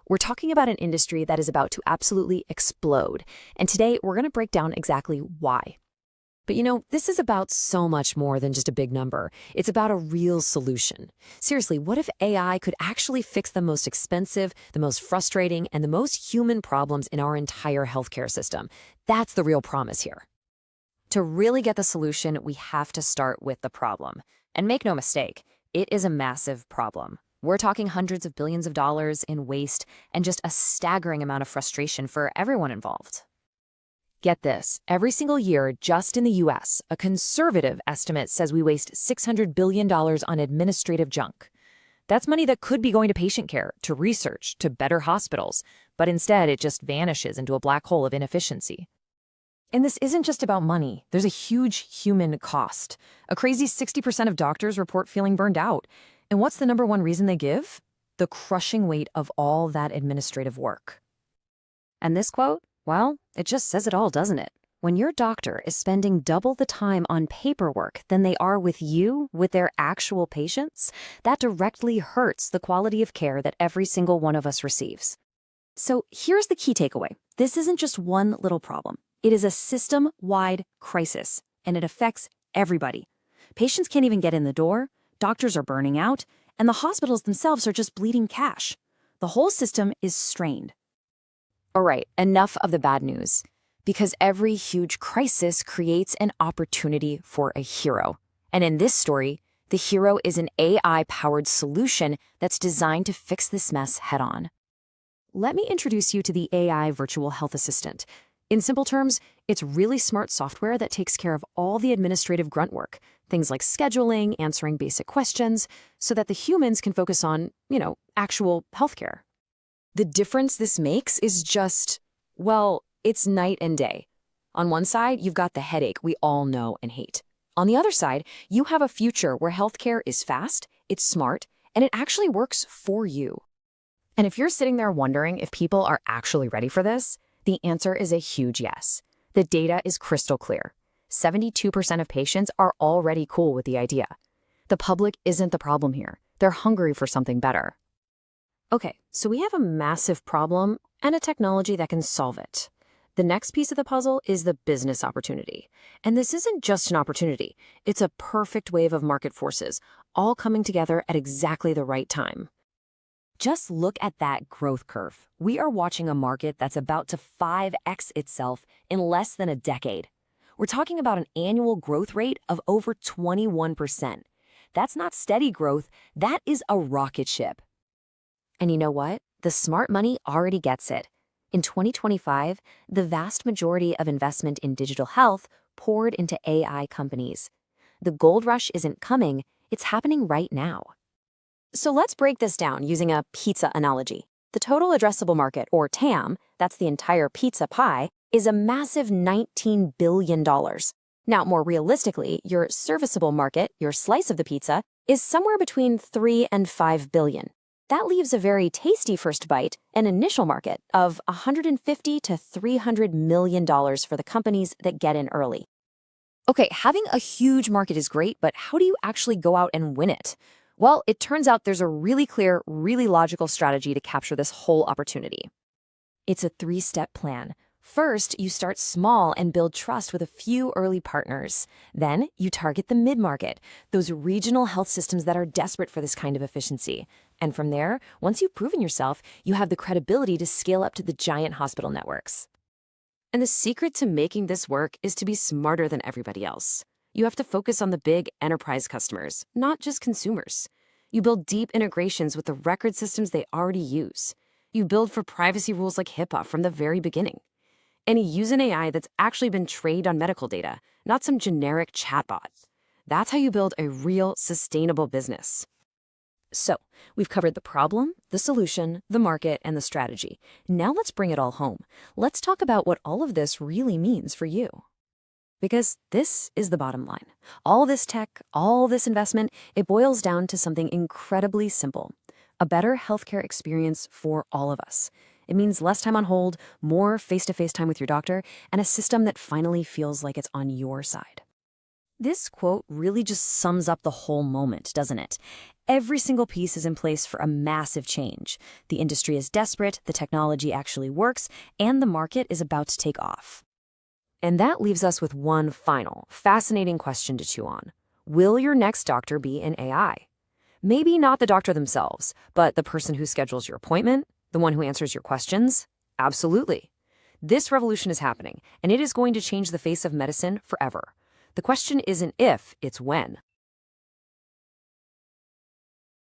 We're talking about an industry that is about to absolutely explode, and today we're going to break down exactly why. But this is about so much more than just a big number. It's about a real solution. Seriously, what if AI could actually fix the most expensive, the most frustrating, and the most human problems in our entire healthcare system? That's the real promise here. To really get the solution, we have to start with the problem. And make no mistake, it is a massive problem. We're talking hundreds of billions of dollars in waste and just a staggering amount of frustration for everyone involved. Get this, every single year, just in the US, a conservative estimate says we waste $600 billion on administrative junk. That's money that could be going to patient care, to research, to better hospitals, but instead it just vanishes into a black hole of inefficiency. And this isn't just about money. There's a huge human cost. A crazy 60% of doctors report feeling burned out. And what's the number one reason they give? The crushing weight of all that administrative work. And this quote? Well, it just says it all, doesn't it? When your doctor is spending double the time on paperwork than they are with you, with their actual patients, that directly hurts the quality of care that every single one of us receives. So here's the key takeaway. This isn't just one little problem. It is a system-wide crisis, and it affects everybody. Patients can't even get in the door, doctors are burning out, and the hospitals themselves are just bleeding cash. The whole system is strained. All right, enough of the bad news, because every huge crisis creates an opportunity for a hero. And in this story, the hero is an AI-powered solution that's designed to fix this mess head-on. Let me introduce you to the AI Virtual Health Assistant. In simple terms, it's really smart software that takes care of all the administrative grunt work, things like scheduling, answering basic questions, so that the humans can focus on, actual healthcare. The difference this makes is just, well, it's night and day. On one side, you've got the headache we all know and hate. On the other side, you have a future where healthcare is fast, it's smart, and it actually works for you. And if you're sitting there wondering if people are actually ready for this, the answer is a huge yes. The data is crystal clear. 72% of patients are already cool with the idea. The public isn't the problem here. They're hungry for something better. Okay, so we have a massive problem and a technology that can solve it. The next piece of the puzzle is the business opportunity. And this isn't just an opportunity. It's a perfect wave of market forces, all coming together at exactly the right time. Just look at that growth curve. We are watching a market that's about to 5x itself in less than a decade. We're talking about an annual growth rate of over 21%. That's not steady growth, that is a rocket ship. And you know what? The smart money already gets it. In 2025, the vast majority of investment in digital health poured into AI companies. The gold rush isn't coming, it's happening right now. So let's break this down using a pizza analogy. The total addressable market, or TAM, that's the entire pizza pie, is a massive $19 billion. Now, more realistically, your serviceable market, your slice of the pizza, is somewhere between 3 and 5 billion. That leaves a very tasty first bite, an initial market of $150 to $300 million for the companies that get in early. Okay, having a huge market is great, but how do you actually go out and win it? Well, it turns out there's a really clear, really logical strategy to capture this whole opportunity. It's a 3-step plan. First, you start small and build trust with a few early partners. Then, you target the mid-market, those regional health systems that are desperate for this kind of efficiency. And from there, once you've proven yourself, you have the credibility to scale up to the giant hospital networks. And the secret to making this work is to be smarter than everybody else. You have to focus on the big enterprise customers, not just consumers. You build deep integrations with the record systems they already use. You build for privacy rules like HIPAA from the very beginning. And you use an AI that's actually been trained on medical data, not some generic chatbot. That's how you build a real, sustainable business. So, we've covered the problem, the solution, the market, and the strategy. Now let's bring it all home. Let's talk about what all of this really means for you. Because this is the bottom line. All this tech, all this investment, it boils down to something incredibly simple. A better healthcare experience for all of us. It means less time on hold, more face-to-face time with your doctor, and a system that finally feels like it's on your side. This quote really just sums up the whole moment, doesn't it? Every single piece is in place for a massive change. The industry is desperate, the technology actually works, and the market is about to take off. And that leaves us with one final, fascinating question to chew on. Will your next doctor be an AI? Maybe not the doctor themselves, but the person who schedules your appointment, the one who answers your questions? Absolutely. This revolution is happening, and it is going to change the face of medicine forever. The question isn't if, it's when.